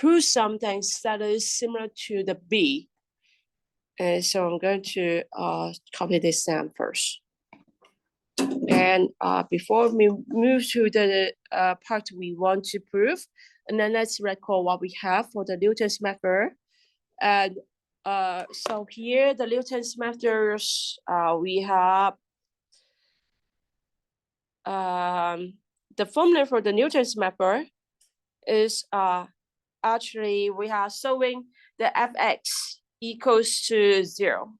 prove something that is similar to the B. And so I'm going to copy this down first. And before we move to the part we want to prove, and then let's recall what we have for the Newton's method. And so here, the Newton's methods, we have the formula for the Newton's method is actually we are solving the fx equals to 0.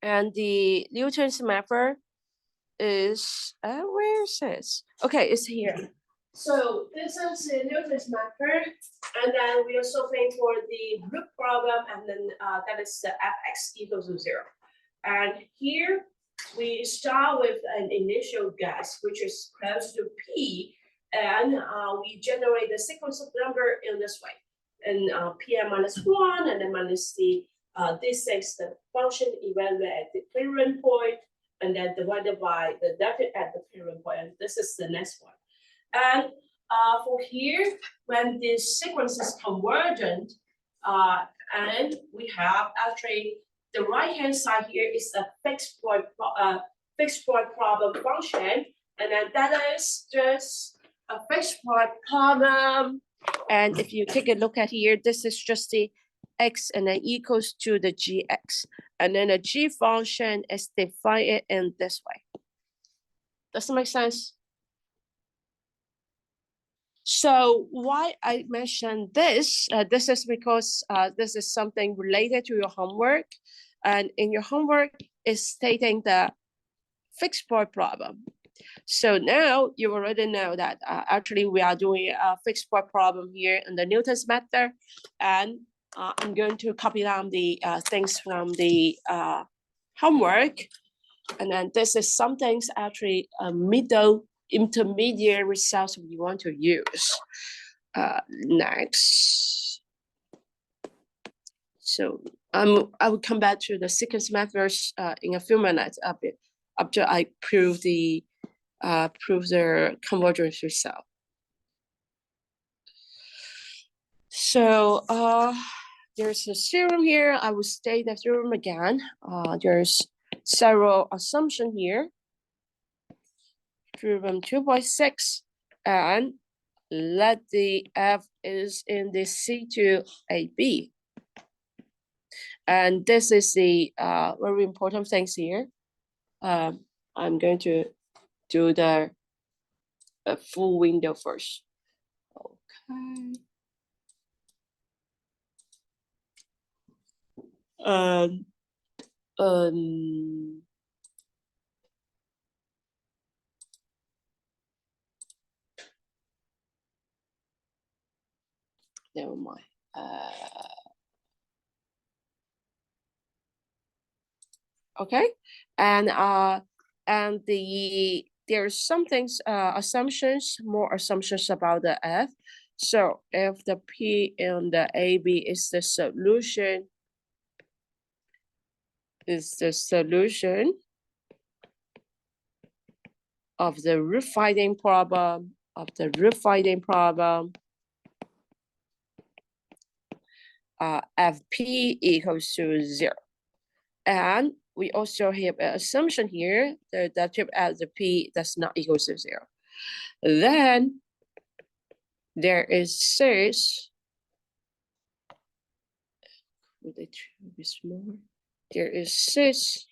And the Newton's method is, where is this? Okay, it's here. So this is the Newton's method, and then we are solving for the group problem, and then that is the fx equals to 0. And here we start with an initial guess, which is close to p, and we generate the sequence of number in this way, and pn minus 1, and then minus the this is the function evaluated at the parent point, and then divided by the derivative at the parent point, and this is the next one. And for here, when this sequence is convergent, and we have actually the right-hand side here is a fixed point problem function, and then that is just a fixed point problem. And if you take a look at here, this is just the x and then equals to the gx, and then the g function is defined in this way. Does that make sense? So why I mentioned this, this is because this is something related to your homework, and in your homework is stating the fixed point problem. So now you already know that actually we are doing a fixed point problem here in the Newton's method, and I'm going to copy down the things from the homework, and then this is some things actually intermediate results we want to use. Next, so I will come back to the sequence methods in a few minutes after I prove the convergence result. So there's a theorem here. I will state the theorem again. There's several assumptions here. Theorem 2.6, and let the f is in the C2AB. And this is the very important things here. I'm going to do the full window first. Okay. Never mind. Okay, and there's some things assumptions, more assumptions about the f. So if the p and the AB is the solution, of the root finding problem fp equals to 0. And we also have an assumption here that the tip at the p does not equal to 0. Then there is this. Would it be smaller? There is this.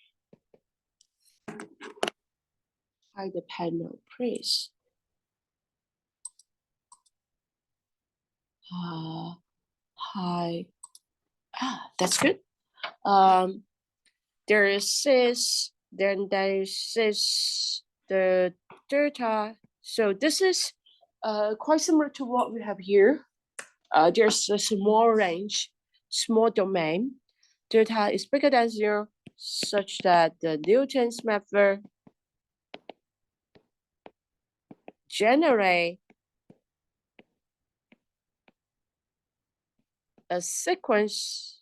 Hide the panel, please. Hi. That's good. There is this, then there is this, the delta. So this is quite similar to what we have here. There's a small range, small domain. Delta is bigger than 0, such that the Newton's method generate a sequence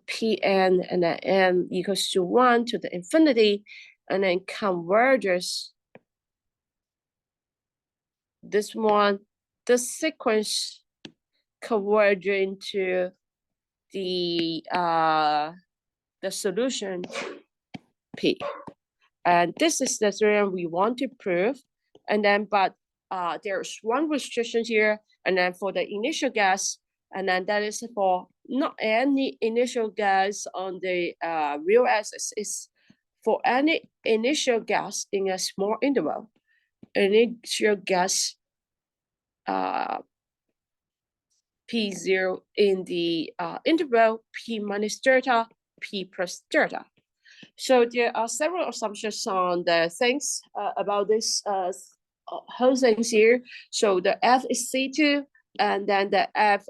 Pn and then n equals to 1 to the infinity, and then converges this one, the sequence converge into the solution P. And this is the theorem we want to prove. And then, but there's one restriction here, and then for the initial gas, and then that is for not any initial gas on the real axis, is for any initial gas in a small interval. Initial gas P0 in the interval P minus delta, P plus delta. So there are several assumptions on the things about this whole things here. So the F is C2, and then the F,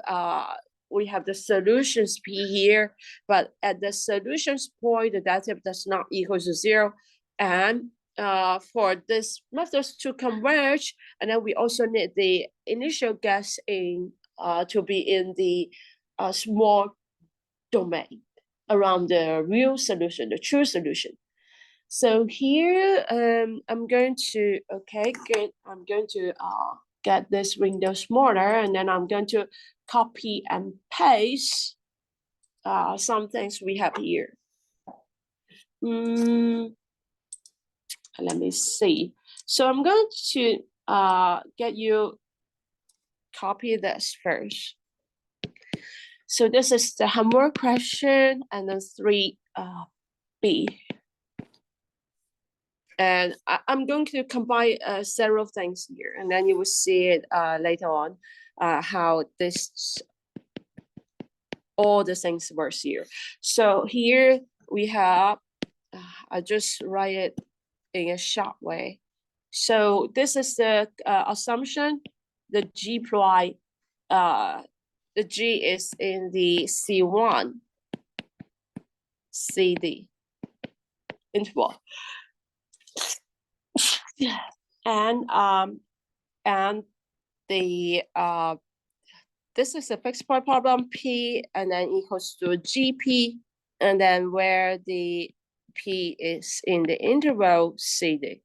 we have the solutions P here, but at the solutions point, the derivative does not equal to 0. And for this methods to converge, and then we also need the initial gas in to be in the small domain around the real solution, the true solution. So here, I'm going to, I'm going to get this window smaller, and then I'm going to copy and paste some things we have here. Let me see. So I'm going to get you copy this first. So this is the homework question, and then 3B. And I'm going to combine several things here, and then you will see it later on how this all the things works here. So here we have, I just write it in a short way. So this is the assumption, the G ply, the G is in the C1, CD interval. And the this is a fixed point problem, P, and then equals to GP, and then where the P is in the interval CD.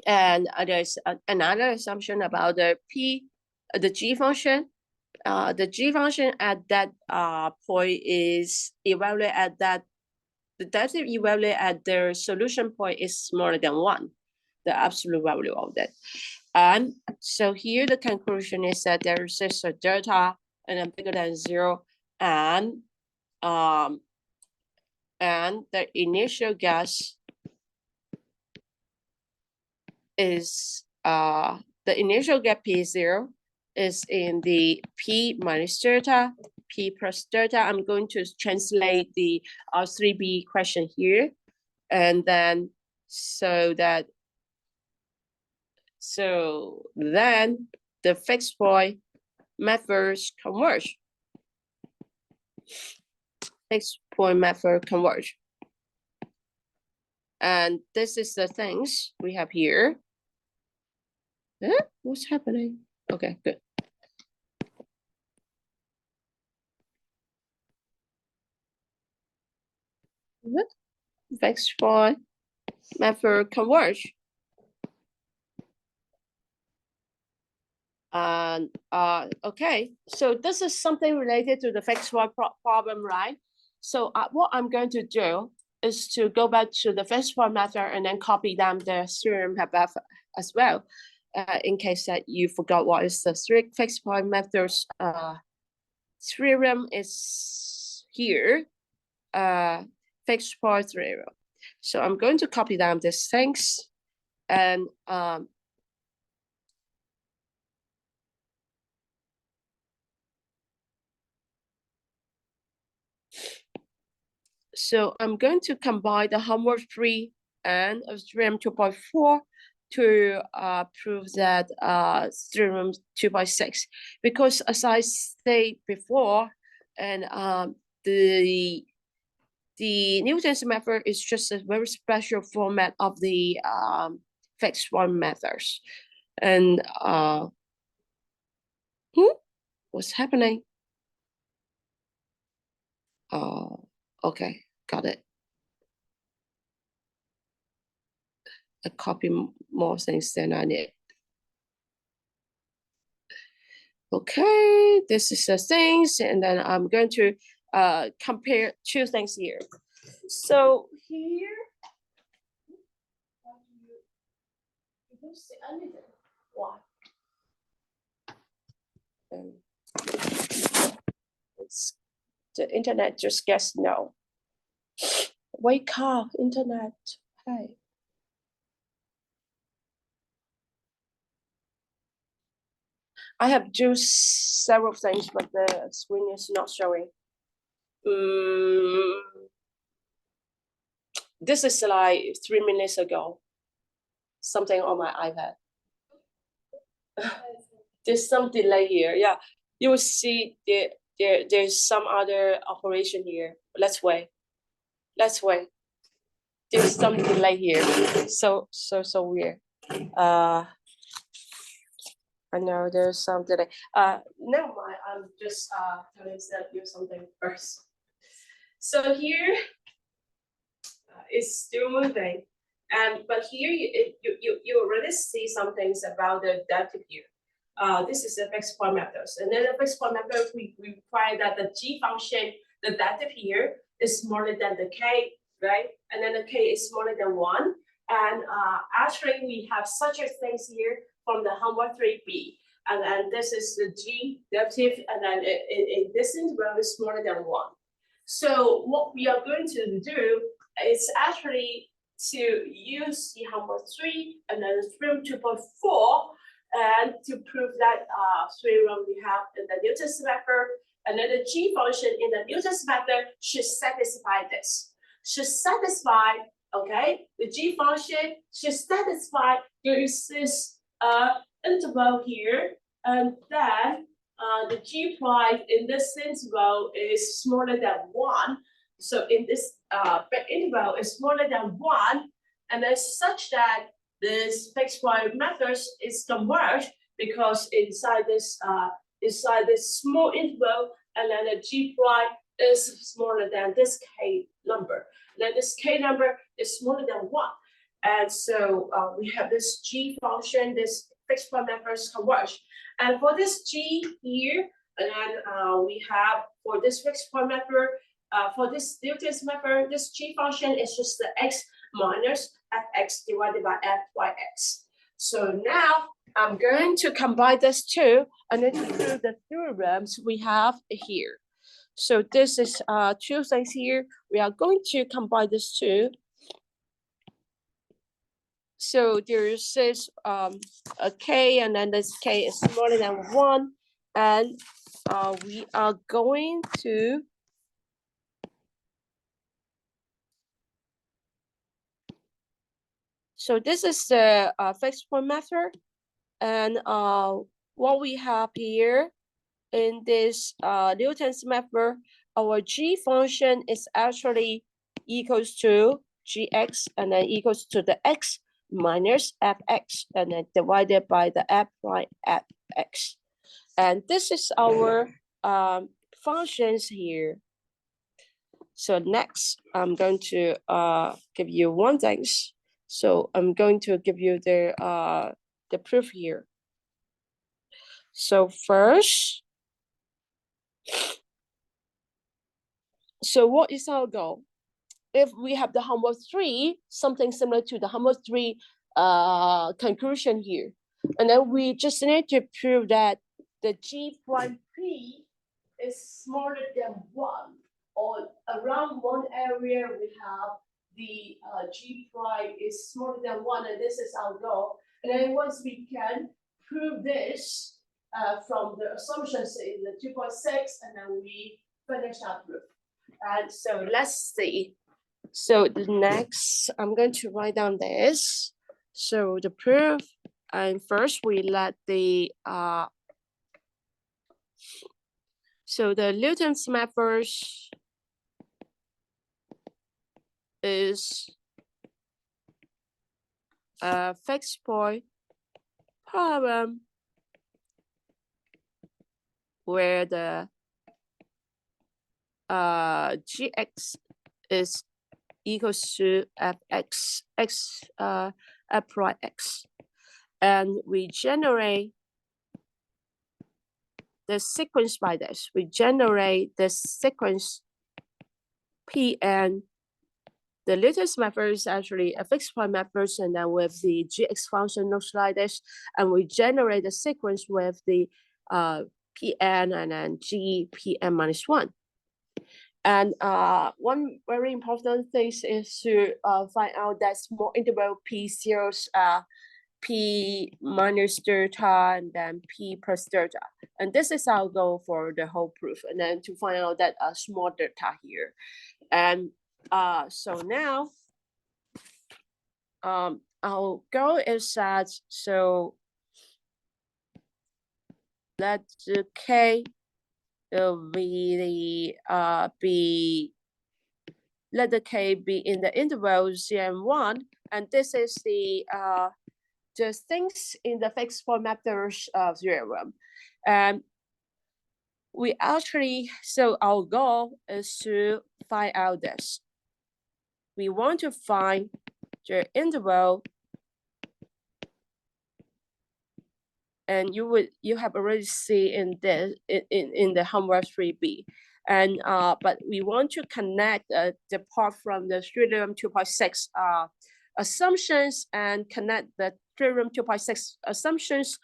And there's another assumption about the P, the G function. The G function at that point is evaluated at that, the derivative evaluated at their solution point is smaller than 1, the absolute value of that. And so here the conclusion is that there is a delta and then bigger than 0, and the initial gas is the initial gas P0 is in the P minus delta, P plus delta. I'm going to translate the 3B question here, and then so then the fixed point methods converge. Fixed point method converge. And this is the things we have here. What's happening? Okay, good. Fixed point method converge. And okay, so this is something related to the fixed point problem, right? So what I'm going to do is to go back to the fixed point method and then copy down the theorem above as well, in case that you forgot what is the fixed point methods theorem is here, fixed point theorem. So I'm going to copy down these things, and so I'm going to combine the homework 3 and theorem 2.4 to prove that theorem 2.6, because as I said before, and the Newton's method is just a very special format of the fixed point methods. And what's happening? Okay, got it. I copy more things than I need. Okay, this is the things, and then I'm going to compare two things here. So here, you don't see anything. Why? It's, the internet just gets no. Wake up, internet. Hey. I have just several things, but the screen is not showing. This is like 3 minutes ago. Something on my iPad. There's some delay here. Yeah, you will see there's some other operation here. Let's wait. Let's wait. There's some delay here. So weird. I know there's some delay. Never mind. I'm just telling you something first. So here it's still moving, but here you already see some things about the adaptive here. This is the fixed point methods, and then the fixed point method we require that the g function, the adaptive here, is smaller than the k, right? And then the k is smaller than 1. And actually we have such a things here from the homework 3b, and then this is the g adaptive, and then in this interval is smaller than 1. So what we are going to do is actually to use the homework 3 and then theorem 2.4 and to prove that theorem we have in the Newton's method, and then the g function in the Newton's method should satisfy this. Should satisfy, okay, the g function should satisfy there is this interval here, and then the g prime in this interval is smaller than 1. So in this interval is smaller than 1, and then such that this fixed point method is converged because inside this small interval, and then the g prime is smaller than this k number. Then this k number is smaller than 1, and so we have this g function, this fixed point method converge. And for this g here, and then we have for this fixed point method, for this Newton's method, this g function is just the x minus fx divided by fyx. So now I'm going to combine this two and then prove the theorems we have here. So this is two things here. We are going to combine this two. So there is this a k, and then this k is smaller than 1, and we are going to so this is the fixed point method, and what we have here in this Newton's method, our g function is actually equals to gx, and then equals to the x minus fx, and then divided by the f prime fx. And this is our functions here. So next, I'm going to give you one thing. So I'm going to give you the proof here. So first, so what is our goal? If we have the homework 3, something similar to the homework 3 conclusion here, and then we just need to prove that the g prime p is smaller than 1, or around one area we have the g prime is smaller than 1, and this is our goal. And then once we can prove this from the assumptions in the 2.6, and then we finish our proof. And so let's see. So the next, I'm going to write down this. So the proof, and first we let the so the Newton's method is a fixed point problem where the gx is equals to fx. X apply x. And we generate the sequence by this. We generate the sequence Pn. The latest method is actually a fixed point method, and then with the gx function looks like this, and we generate the sequence with the Pn and then g Pn minus 1. And one very important thing is to find out that small interval P0's P minus delta and then P plus delta. And this is our goal for the whole proof. And then to find out that small delta here. And so now our goal is that, so let the K let the K be in the interval 0 and 1, and this is the things in the fixed point methods theorem. And we actually, so our goal is to find out this. We want to find the interval, and you have already seen in this in the homework 3b. And but we want to connect the part from the theorem 2.6 assumptions and connect the theorem 2.6 assumptions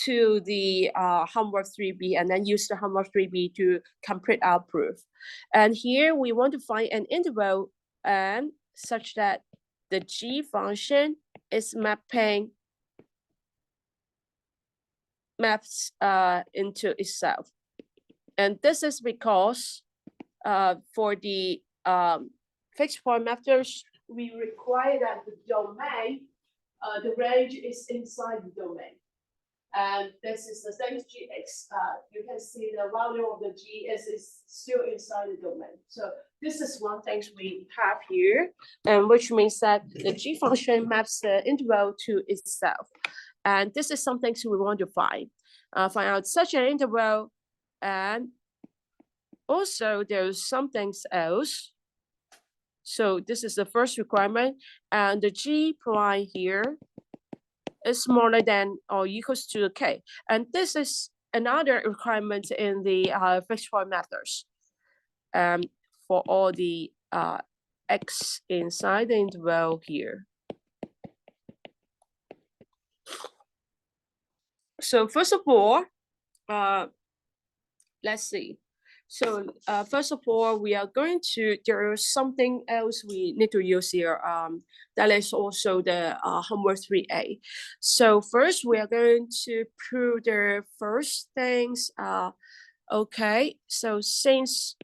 to the homework 3b, and then use the homework 3b to complete our proof. And here we want to find an interval and such that the g function is maps into itself. And this is because for the fixed point methods, we require that the domain, the range is inside the domain. And this is the same gx. You can see the value of the gs is still inside the domain. So this is one thing we have here, and which means that the g function maps the interval to itself. And this is something we want to find out such an interval. And also there's something else. So this is the first requirement, and the g prime here is smaller than or equals to k. And this is another requirement in the fixed point methods. For all the x inside the interval here. So first of all, let's see. So first of all, we are going to, there is something else we need to use here. That is also the homework 3a. So first, we are going to prove the first things. Okay, so since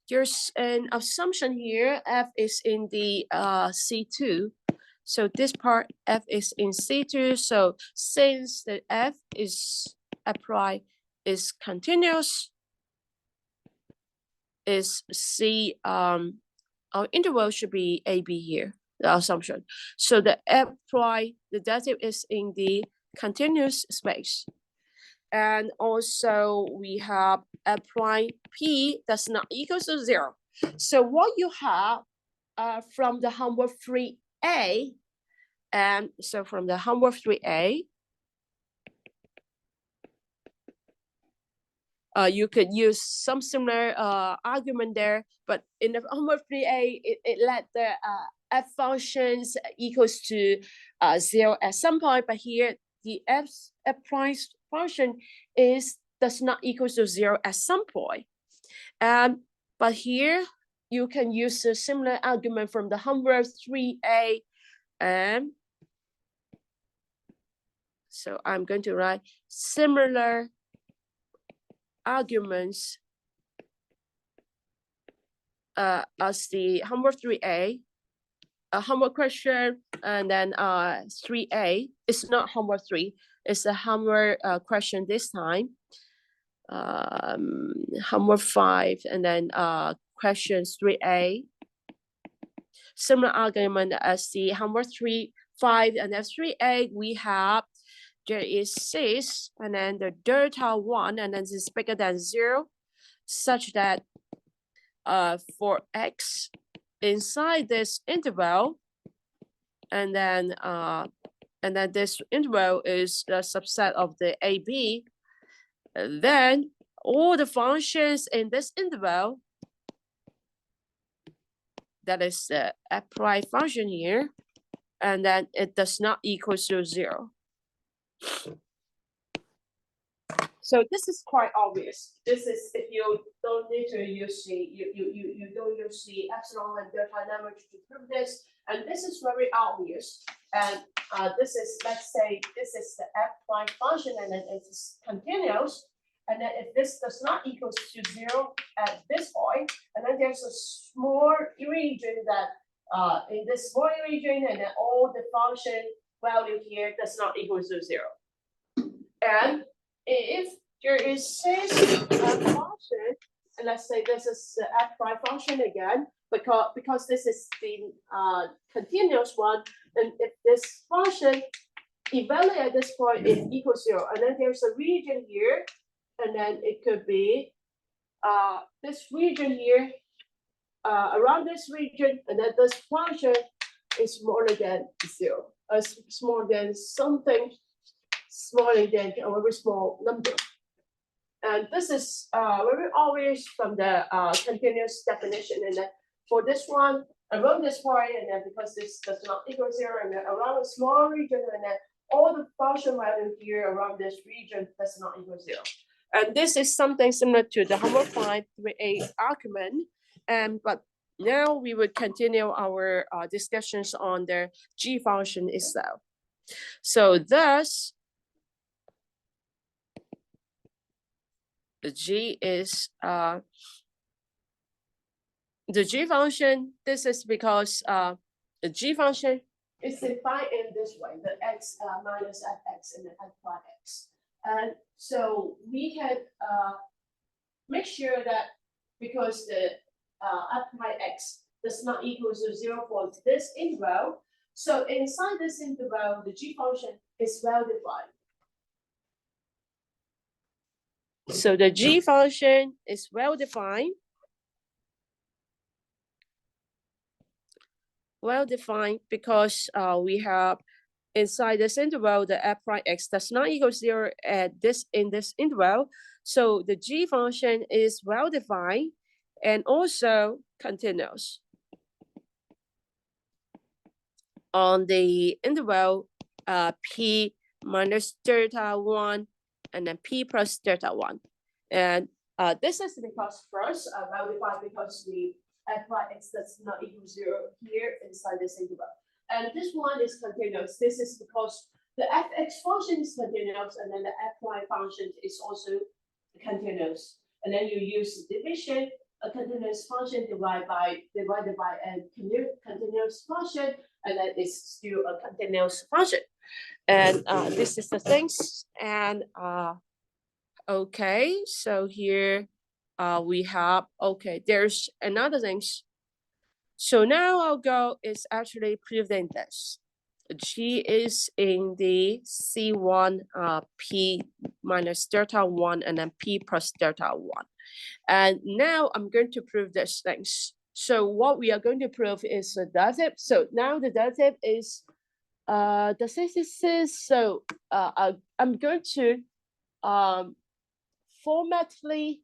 there's an assumption here, f is in the C2. So this part, f is in C2. So since the f is applied is continuous, is C, our interval should be AB here, the assumption. So the apply, the derivative is in the continuous space. And also we have apply P does not equal to 0. So what you have from the homework 3A, and so from the homework 3A, you could use some similar argument there, but in the homework 3a, it let the f functions equals to 0 at some point, but here the f price function does not equal to 0 at some point. But here you can use a similar argument from the homework 3a, and so I'm going to write similar arguments as the homework 3a, a homework question, and then 3a. It's not homework 3, it's a homework question this time. Homework 5, and then questions 3a. Similar argument as the homework 3, 5, and then 3a. We have there is 6, and then the delta 1, and then it's bigger than 0, such that for x inside this interval, and then this interval is the subset of the AB. And then all the functions in this interval, that is the f prime function here, and then it does not equal to 0. So this is quite obvious. This is if you don't need to use the you don't use the epsilon and delta language to prove this, and this is very obvious. And this is, let's say this is the f prime function, and then it is continuous. And then if this does not equal to 0 at this point, and then there's a small region that in this small region, and then all the function value here does not equal to 0. And if there is this function, and let's say this is the f prime function again, because this is the continuous one, and if this function evaluate at this point is equal to 0, and then there's a region here, and then it could be this region here, around this region, and then this function is smaller than 0, smaller than something smaller than a very small number. And this is very obvious from the continuous definition. And then for this one, around this point, and then because this does not equal 0, and then around a small region, and then all the function value here around this region does not equal 0. And this is something similar to the homework 5.3a argument. But now we would continue our discussions on the g function itself. So thus, the g is the g function. This is because the g function is defined in this way: the x minus fx and the f prime x. And so we can make sure that because the f prime x does not equal to 0 for this interval, so inside this interval, the g function is well defined. So the g function is well defined. Well defined because we have inside this interval the f prime x does not equal 0 at this in this interval. So the g function is well defined and also continuous on the interval p minus delta 1 and then p plus delta 1. And this is because first well defined because the f prime x does not equal 0 here inside this interval. And this one is continuous. This is because the fx function is continuous, and then the f prime function is also continuous. And then you use division, a continuous function divided by a continuous function, and then it's still a continuous function. And this is the things. And okay, so here we have, okay, there's another things. So now our goal is actually proving this. G is in the C1 P minus delta 1 and then P plus delta 1. And now I'm going to prove these things. So what we are going to prove is the derivative. So now the derivative is the synthesis. So I'm going to formatly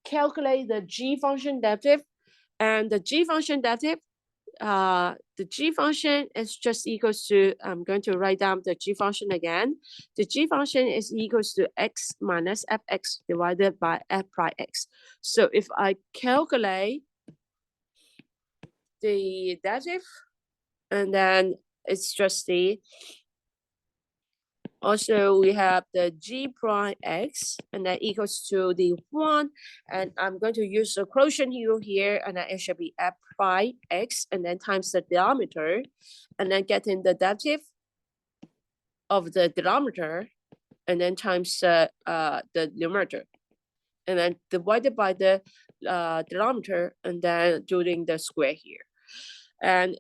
calculate the g function derivative, and the g function derivative, the g function is just equals to, I'm going to write down the g function again. The g function is equals to x minus fx divided by f prime x. So if I calculate the derivative, and then it's just the, also we have the g prime x, and that equals to the 1, and I'm going to use the quotient here, and then it should be f prime x, and then times the denominator, and then getting the derivative of the denominator, and then times the numerator, and then divided by the denominator, and then doing the square here. And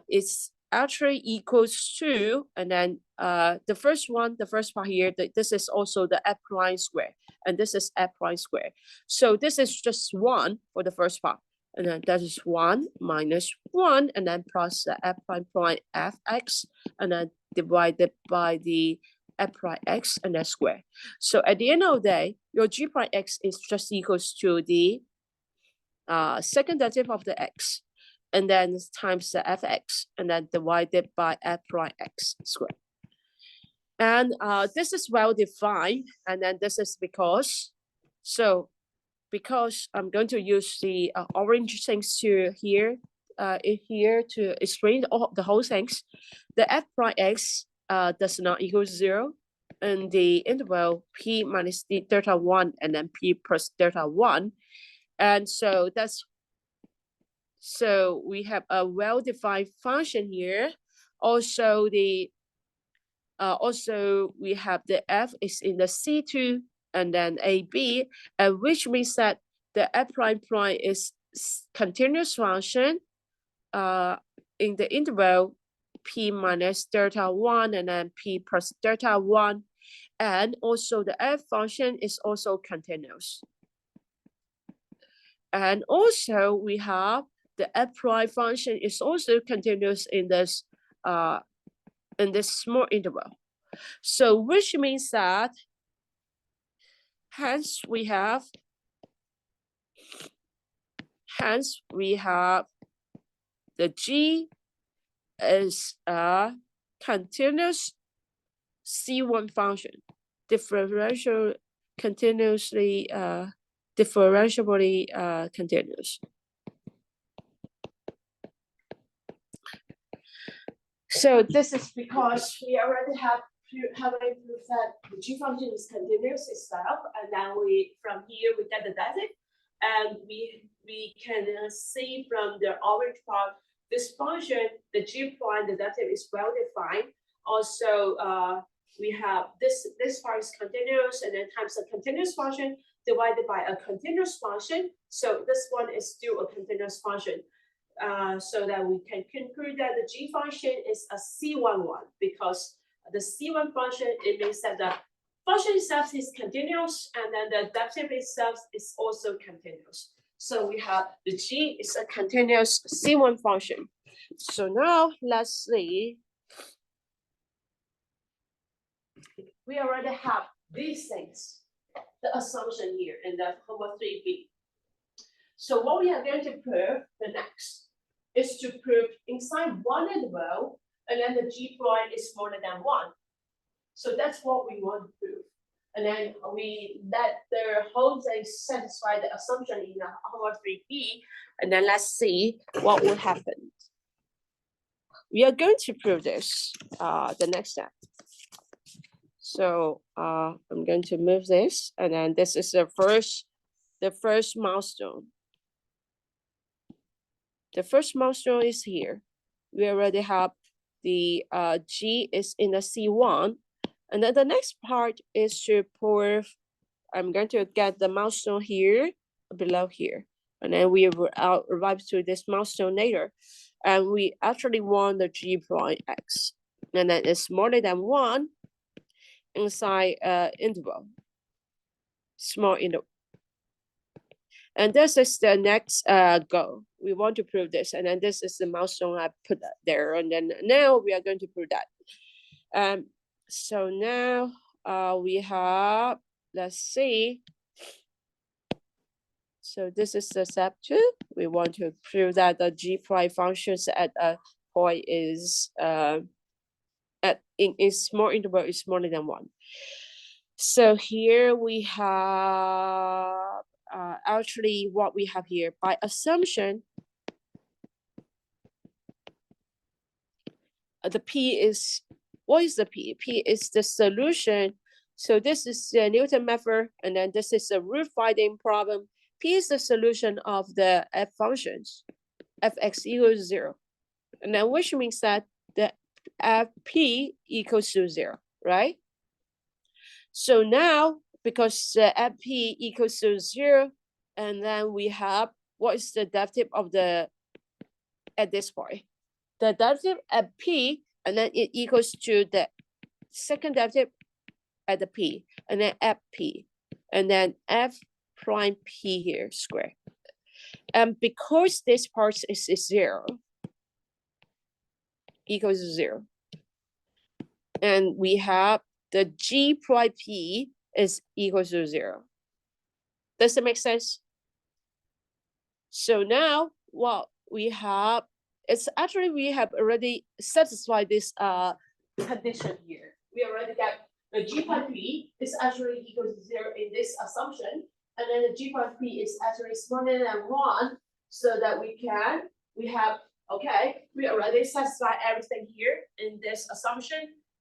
it's actually equals to, and then the first part here, this is also the f prime square, and this is f prime square. So this is just 1 for the first part, and then that is 1 minus 1, and then plus the f prime prime fx, and then divided by the f prime x, and then square. So at the end of the day, your g prime x is just equals to the second derivative of the x, and then times the fx, and then divided by f prime x squared. And this is well defined, and then this is because, so because I'm going to use the orange things to here to explain the whole things. The f prime x does not equal 0 in the interval p minus d delta 1 and then p plus delta 1. And so we have a well-defined function here. Also we have the f is in the C2 and then AB, and which means that the f prime prime is continuous function in the interval p minus delta 1 and then p plus delta 1, and also the f function is also continuous. And also we have the f prime function is also continuous in this small interval. So which means that hence we have the g is a continuous C1 function, differentiably continuous. So this is because we already have proof that the g function is continuous itself, and then from here we get the derivative, and we can see from the orange part this function, the g prime, the derivative is well defined. Also, we have this part is continuous, and then times a continuous function divided by a continuous function. So this one is still a continuous function. So that we can conclude that the g function is a C11, because the C1 function, it means that the function itself is continuous, and then the derivative itself is also continuous. So we have the g is a continuous C1 function. So now let's see. We already have these things, the assumption here in the homework 3b. So what we are going to prove the next is to prove inside one interval, and then the g prime is smaller than 1. So that's what we want to prove. And then we let the whole thing satisfy the assumption in the homework 3b, and then let's see what will happen. We are going to prove this, the next step. So I'm going to move this, and then this is the first milestone. The first milestone is here. We already have the G is in the C1. And then the next part is to prove, I'm going to get the milestone here, below here. And then we will arrive to this milestone later. And we actually want the G prime X. And then it's smaller than 1 inside interval, small interval. And this is the next goal. We want to prove this, and then this is the milestone I put there, and then now we are going to prove that. So now we have, let's see. So this is the step 2. We want to prove that the g prime functions at a point is in small interval is smaller than 1. So here we have actually what we have here by assumption. The P is, what is the P? P is the solution. So this is the Newton method, and then this is a root finding problem. P is the solution of the f functions, fx equals 0. And then which means that the fp equals to 0, right? So now, because the fp equals to 0, and then we have, what is the derivative of the, at this point? The derivative at p, and then it equals to the second derivative at the p, and then fp, and then f prime p here square. And because this part is 0, equals to 0. And we have the G prime P is equal to 0. Does it make sense? So now what we have, it's actually we have already satisfied this condition here. We already got the G prime P is actually equal to 0 in this assumption. And then the G prime P is actually smaller than 1, so that we have, okay, we already satisfy everything here in this assumption.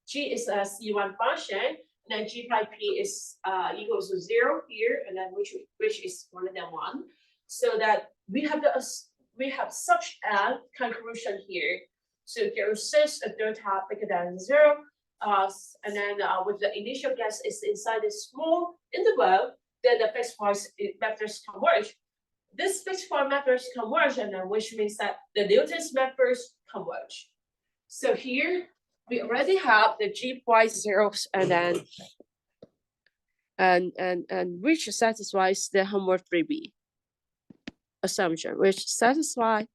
G is a C1 function, and then G prime P is equals to 0 here, and then which is smaller than 1, so that we have such a conclusion here. So there exists a delta bigger than 0, and then with the initial guess is inside this small interval, then the fixed point methods converge. This fixed point methods converge, and then which means that the Newton's methods converge. So here we already have the G prime zeros, and then and which satisfies the homework 3B assumption, which satisfies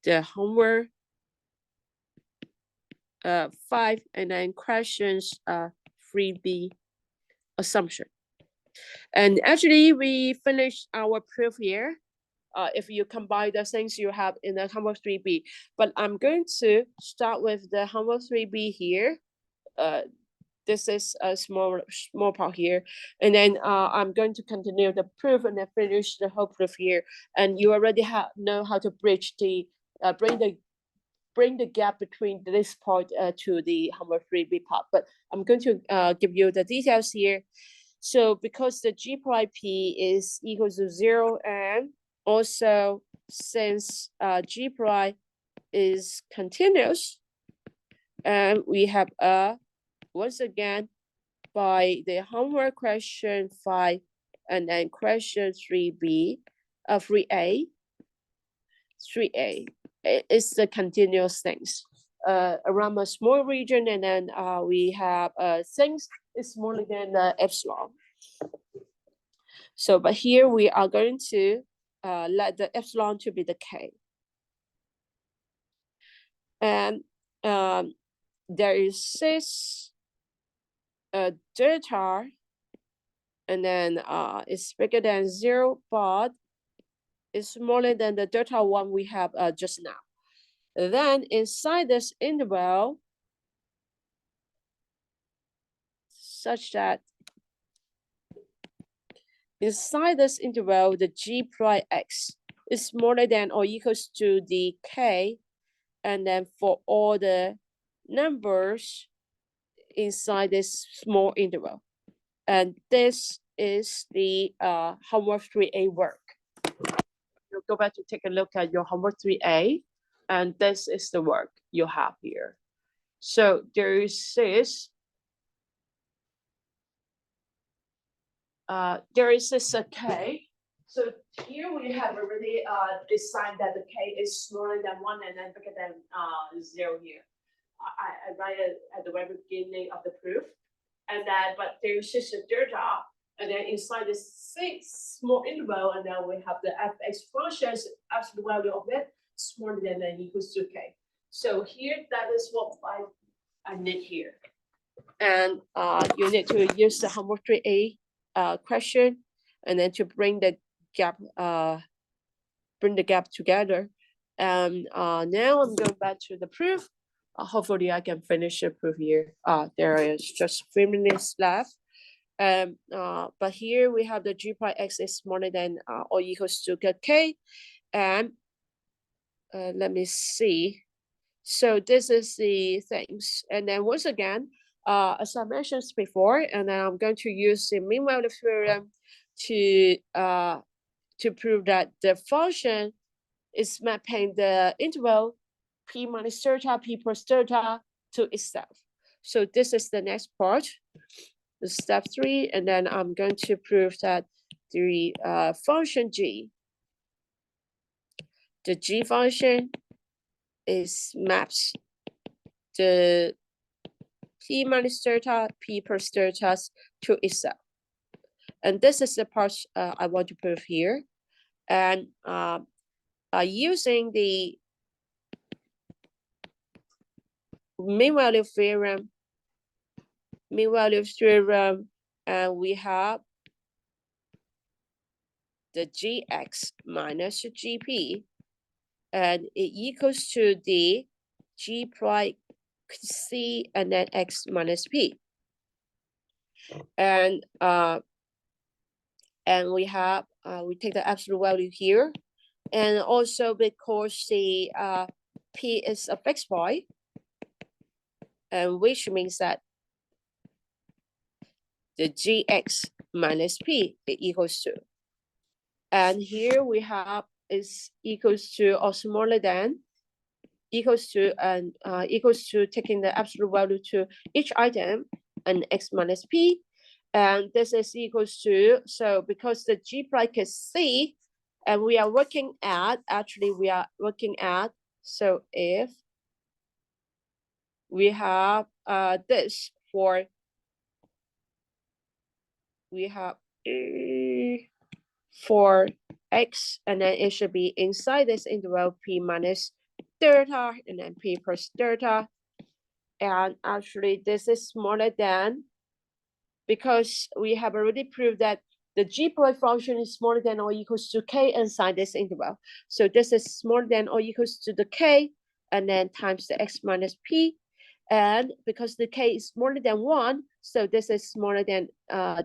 the homework 5 and then questions 3B assumption. And actually we finished our proof here. If you combine the things you have in the homework 3B, but I'm going to start with the homework 3B here. This is a small part here, and then I'm going to continue the proof and then finish the whole proof here. And you already know how to bridge the bring the gap between this part to the homework 3B part. But I'm going to give you the details here. So because the G prime P is equal to 0, and also since G prime is continuous, and we have once again, by the homework question 5 and then question 3B, 3A, it's the continuous things around a small region, and then we have things is smaller than epsilon. So, but here we are going to let the epsilon to be the K. And there is this delta, and then it's bigger than 0, but it's smaller than the delta 1 we have just now. Then inside this interval, such that inside this interval, the G prime X is smaller than or equals to the K, and then for all the numbers inside this small interval. And this is the homework 3A work. You'll go back to take a look at your homework 3A, and this is the work you have here. So there is this K. So here we have already decided that the K is smaller than 1 and then bigger than 0 here. I write it at the very beginning of the proof. And then, but there is just a delta, and then inside this small interval, and then we have the fx functions, absolute value of it smaller than and equals to K. So here, that is what I need here. And you need to use the homework 3A question, and then to bring the gap together. And now I'm going back to the proof. Hopefully I can finish the proof here. There is just 3 minutes left. But here we have the G prime X is smaller than or equals to K. And let me see. So this is the things. And then once again, as I mentioned before, and then I'm going to use the mean value theorem to prove that the function is mapping the interval P minus delta, P plus delta to itself. So this is the next part, the step 3, and then I'm going to prove that the function G, the G function is maps the P minus delta, P plus delta to itself. And this is the part I want to prove here. And using the mean value theorem, and we have the gx minus gp, and it equals to the g prime c and then x minus p. And we have we take the absolute value here, and also because the p is a fixed point, and which means that the gx minus p is equals to, and here we have is equals to or smaller than equals to, and equals to taking the absolute value to each item and x minus p, and this is equals to, so because the g prime is c, and we are working at, actually we are working at, so if we have this for, we have for x, and then it should be inside this interval p minus theta and then p plus theta, and actually this is smaller than, because we have already proved that the g prime function is smaller than or equals to k inside this interval. So this is smaller than or equals to the k, and then times the x minus p, and because the k is smaller than 1, so this is smaller than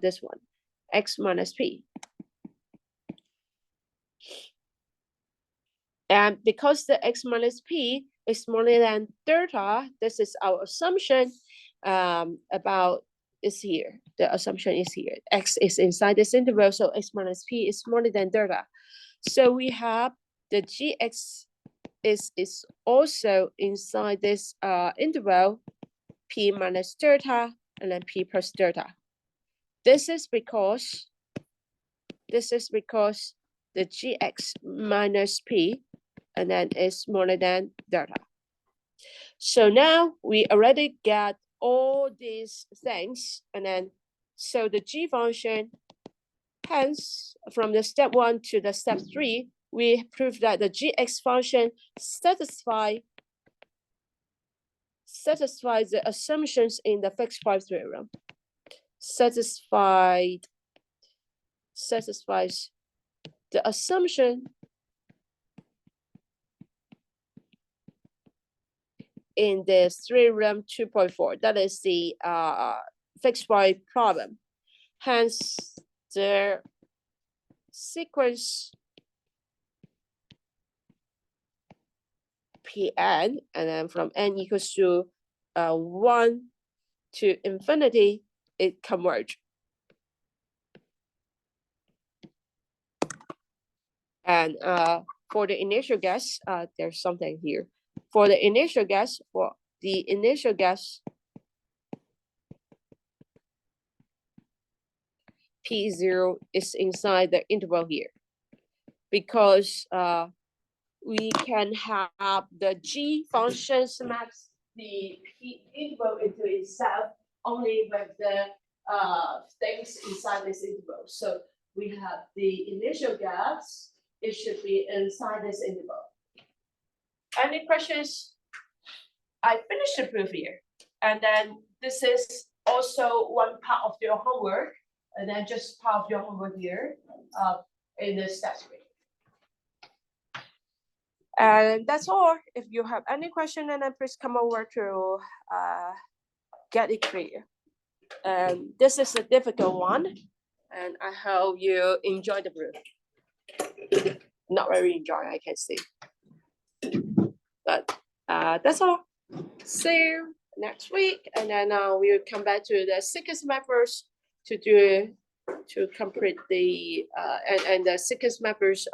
this one, x minus p. And because the x minus p is smaller than theta, this is our assumption about is here. The assumption is here. X is inside this interval, so x minus p is smaller than theta. So we have the gx is also inside this interval, p minus theta and then p plus theta. This is because the gx minus p and then is smaller than theta. So now we already get all these things, and then so the g function, hence from the step 1 to the step 3, we proved that the gx function satisfies the assumptions in the fixed point theorem. Satisfies the assumption in the theorem 2.4, that is the fixed point problem. Hence, the sequence Pn, and then from n equals to 1 to infinity, it converges. And for the initial guess, there's something here. For the initial guess, P0 is inside the interval here, because we can have the g functions maps the P interval into itself only with the things inside this interval. So we have the initial guess, it should be inside this interval. Any questions? I finished the proof here, and then this is also one part of your homework, and then just part of your homework here in the step 3. And that's all. If you have any question, then please come over to get it clear. And this is a difficult one, and I hope you enjoy the proof. Not very enjoy, I can see. But that's all. See you next week, and then we'll come back to the sequence mappers to complete the and the sequence mappers